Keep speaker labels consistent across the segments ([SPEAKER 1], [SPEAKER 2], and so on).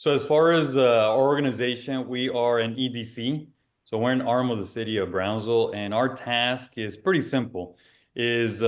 [SPEAKER 1] So as far as our organization, we are an EDC. So we're an arm of the city of Brownsville, and our task is pretty simple, is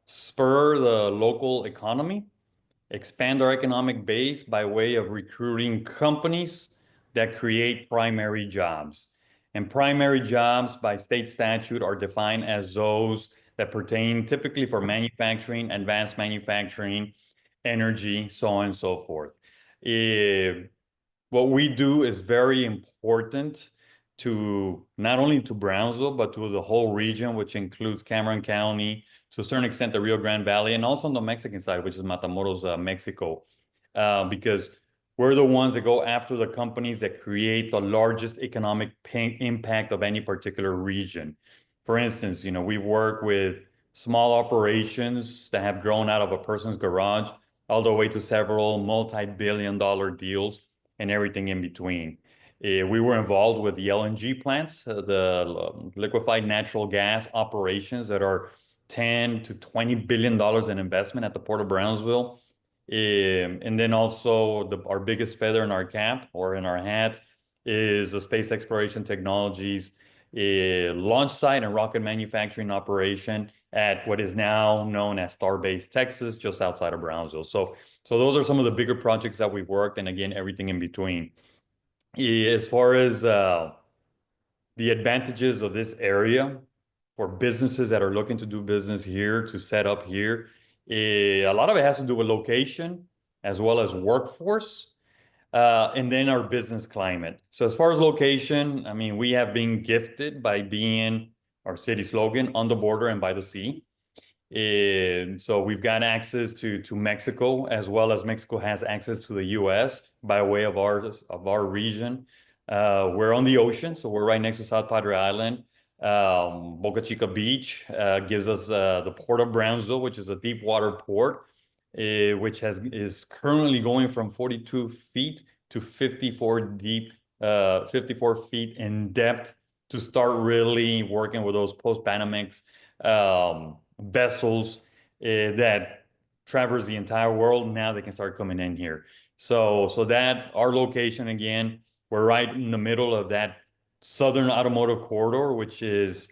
[SPEAKER 1] spur the local economy, expand our economic base by way of recruiting companies that create primary jobs. And primary jobs by state statute are defined as those that pertain typically for manufacturing, advanced manufacturing, energy, so on and so forth. Eh, what we do is very important to not only to Brownsville, but to the whole region, which includes Cameron County, to a certain extent, the Rio Grande Valley, and also on the Mexican side, which is Matamoros, Mexico, because we're the ones that go after the companies that create the largest economic impact of any particular region. For instance, we work with small operations that have grown out of a person's garage all the way to several multi-billion-dollar deals and everything in between. We were involved with the LNG plants, the liquefied natural gas operations that are 10 to $20 billion in investment at the Port of Brownsville. And then also our biggest feather in our cap or in our hat is the space exploration technologies, launch site and rocket manufacturing operation at what is now known as Starbase, Texas, just outside of Brownsville. So those are some of the bigger projects that we've worked, and again, everything in between. As far as the advantages of this area for businesses that are looking to do business here, to set up here, a lot of it has to do with location as well as workforce, and then our business climate. So as far as location, I mean, we have been gifted by being our city slogan, on the border and by the sea. And so we've got access to Mexico, as well as Mexico has access to the US by way of our region. We're on the ocean, so we're right next to South Padre Island. Boca Chica Beach gives us the Port of Brownsville, which is a deep water port, which is currently going from 42 feet to 54 feet in depth to start really working with those post-Panamax vessels that traverse the entire world. Now they can start coming in here. So that our location again, we're right in the middle of that southern automotive corridor, which is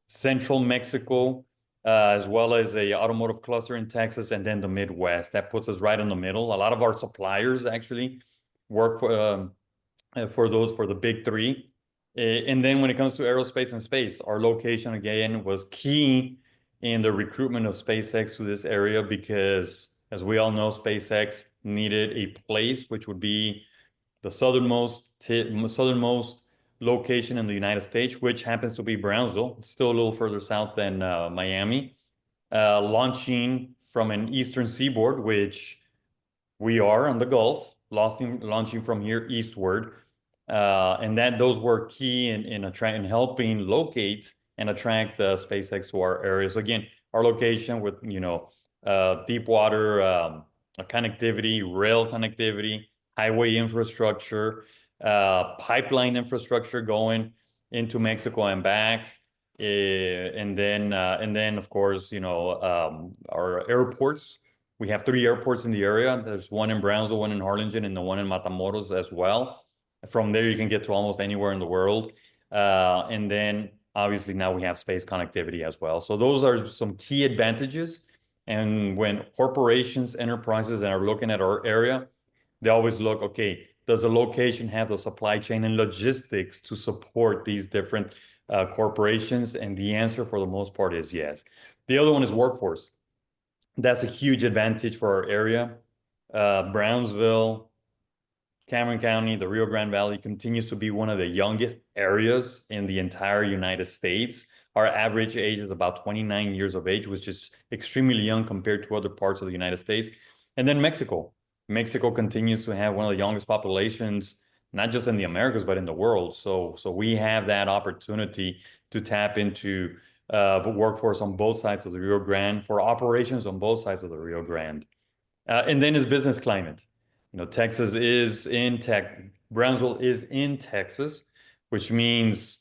[SPEAKER 1] central Mexico, as well as a automotive cluster in Texas, and then the Midwest. That puts us right in the middle. A lot of our suppliers actually work for the big three. And then when it comes to aerospace and space, our location again was key in the recruitment of SpaceX to this area because, as we all know, SpaceX needed a place which would be the southernmost location in the United States, which happens to be Brownsville. It's still a little further south than Miami, launching from an eastern seaboard, which we are on the Gulf, launching from here eastward. And those were key in helping locate and attract SpaceX to our area. So again, our location with deep water connectivity, rail connectivity, highway infrastructure, pipeline infrastructure going into Mexico and back, and then of course our airports. We have 3 airports in the area. There's one in Brownsville, one in Harlingen, and the one in Matamoros as well. From there, you can get to almost anywhere in the world. And then obviously now we have space connectivity as well. So those are some key advantages. And when corporations, enterprises that are looking at our area, they always look, okay, does the location have the supply chain and logistics to support these different corporations? And the answer for the most part is yes. The other one is workforce. That's a huge advantage for our area. Brownsville, Cameron County, the Rio Grande Valley continues to be one of the youngest areas in the entire United States. Our average age is about 29 years of age, which is extremely young compared to other parts of the United States. And then Mexico. Mexico continues to have one of the youngest populations, not just in the Americas, but in the world. So we have that opportunity to tap into the workforce on both sides of the Rio Grande for operations on both sides of the Rio Grande. And then is business climate. Texas is in Brownsville is in Texas, which means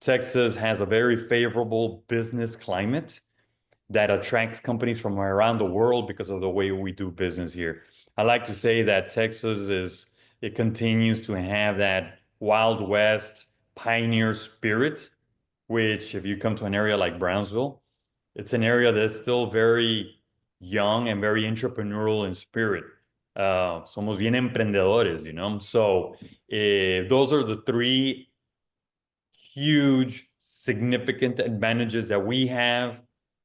[SPEAKER 1] Texas has a very favorable business climate. that attracts companies from around the world because of the way we do business here. I like to say that it continues to have that Wild West pioneer spirit, which if you come to an area like Brownsville, it's an area that's still very young and very entrepreneurial in spirit. Somos bien emprendedores, you know? So those are the three huge, significant advantages that we have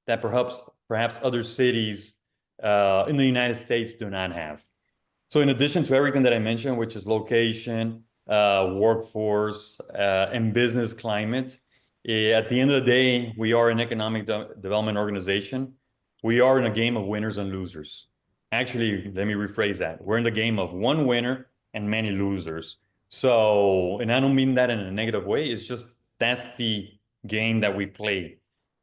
[SPEAKER 1] that perhaps other cities in the United States do not have. So in addition to everything that I mentioned, which is location, workforce, and business climate, at the end of the day, we are an economic development organization. We are in a game of winners and losers. Actually, let me rephrase that. We're in the game of one winner and many losers. So, and I don't mean that in a negative way. It's just that's the game that we play.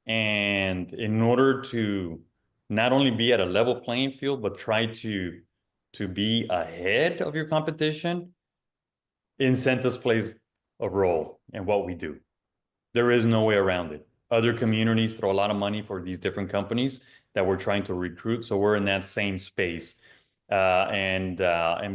[SPEAKER 1] And in order to not only be at a level playing field, but try to be ahead of your competition, incentives plays a role in what we do. There is no way around it. Other communities throw a lot of money for these different companies that we're trying to recruit, so we're in that same space. And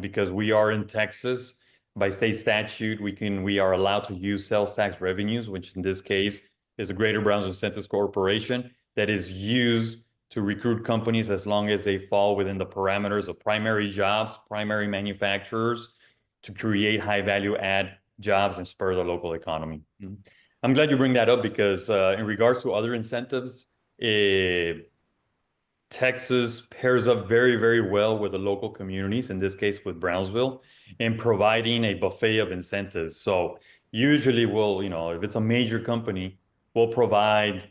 [SPEAKER 1] because we are in Texas, by state statute, we are allowed to use sales tax revenues, which in this case is a Greater Brownsville Incentives Corporation that is used to recruit companies as long as they fall within the parameters of primary jobs, primary manufacturers, to create high value add jobs and spur the local economy. Mm-hmm. I'm glad you bring that up because in regards to other incentives, Texas pairs up very, very well with the local communities, in this case with Brownsville, in providing a buffet of incentives. So usually if it's a major company, we'll provide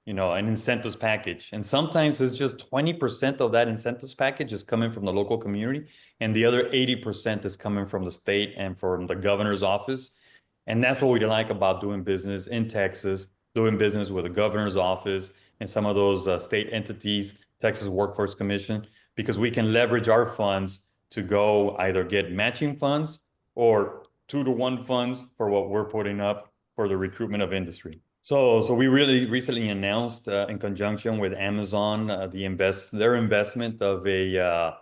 [SPEAKER 1] an incentives package. And sometimes it's just 20% of that incentives package is coming from the local community, and the other 80% is coming from the state and from the governor's office. And that's what we like about doing business in Texas, doing business with the governor's office and some of those state entities, Texas Workforce Commission, because we can leverage our funds to go either get matching funds or 2-to-1 funds for what we're putting up for the recruitment of industry. So we really recently announced in conjunction with Amazon their investment of a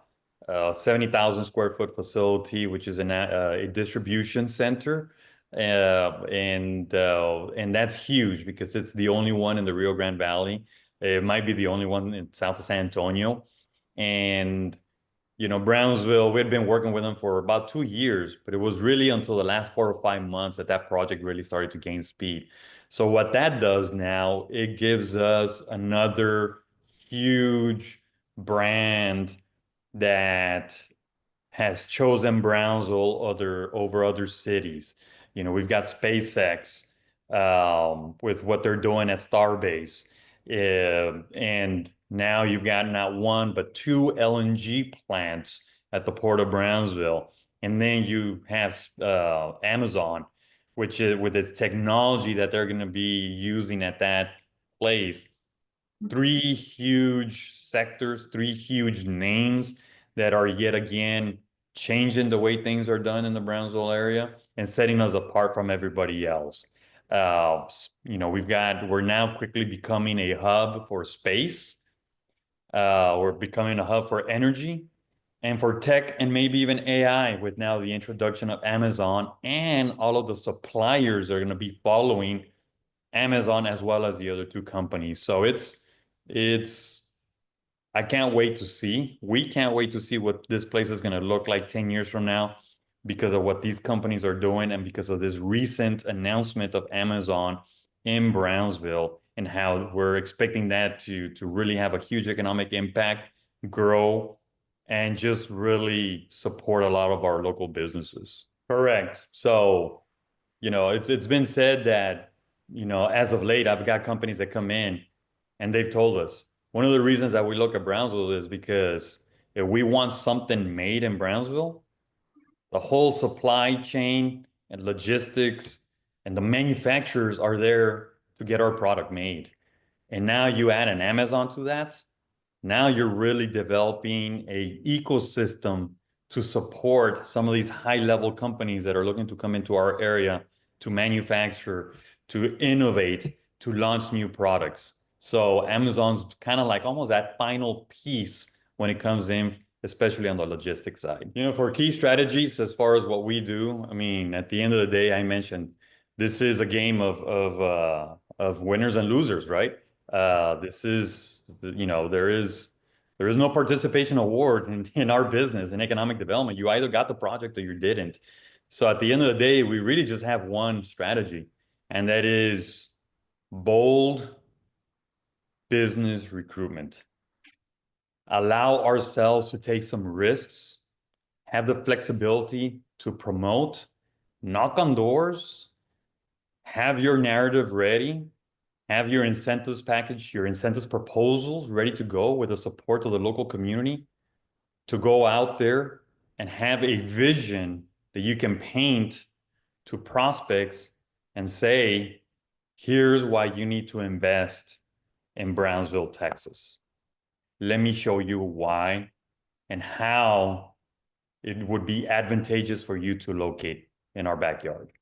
[SPEAKER 1] 70,000 square foot facility, which is a distribution center. And that's huge because it's the only one in the Rio Grande Valley. It might be the only one in south of San Antonio. And Brownsville, we had been working with them for about 2 years, but it was really until the last 4 or 5 months that project really started to gain speed. So what that does now, it gives us another huge brand that has chosen Brownsville over other cities. We've got SpaceX with what they're doing at Starbase. And now you've got not one, but two LNG plants at the Port of Brownsville. And then you have Amazon, which is with its technology that they're going to be using at that place. 3 huge sectors, 3 huge names that are yet again changing the way things are done in the Brownsville area and setting us apart from everybody else. We're now quickly becoming a hub for space. We're becoming a hub for energy and for tech and maybe even AI with now the introduction of Amazon, and all of the suppliers are going to be following Amazon as well as the other two companies. So I can't wait to see. We can't wait to see what this place is going to look like 10 years from now because of what these companies are doing and because of this recent announcement of Amazon in Brownsville and how we're expecting that to really have a huge economic impact, grow, and just really support a lot of our local businesses. Correct. So, it's been said that, as of late, I've got companies that come in and they've told us, one of the reasons that we look at Brownsville is because if we want something made in Brownsville, the whole supply chain and logistics and the manufacturers are there to get our product made. And now you add an Amazon to that. Now you're really developing a ecosystem to support some of these high-level companies that are looking to come into our area to manufacture, to innovate, to launch new products. So Amazon's kind of like almost that final piece when it comes in, especially on the logistics side. You know, for key strategies, as far as what we do, I mean, at the end of the day, I mentioned this is a game of winners and losers, right? This is, you know, there is no participation award in our business in economic development. You either got the project or you didn't. So at the end of the day, we really just have one strategy, and that is bold business recruitment. Allow ourselves to take some risks, have the flexibility to promote, knock on doors, have your narrative ready, have your incentives package, your incentives proposals ready to go with the support of the local community to go out there and have a vision that you can paint to prospects and say, here's why you need to invest in Brownsville, Texas. Let me show you why and how it would be advantageous for you to locate in our backyard.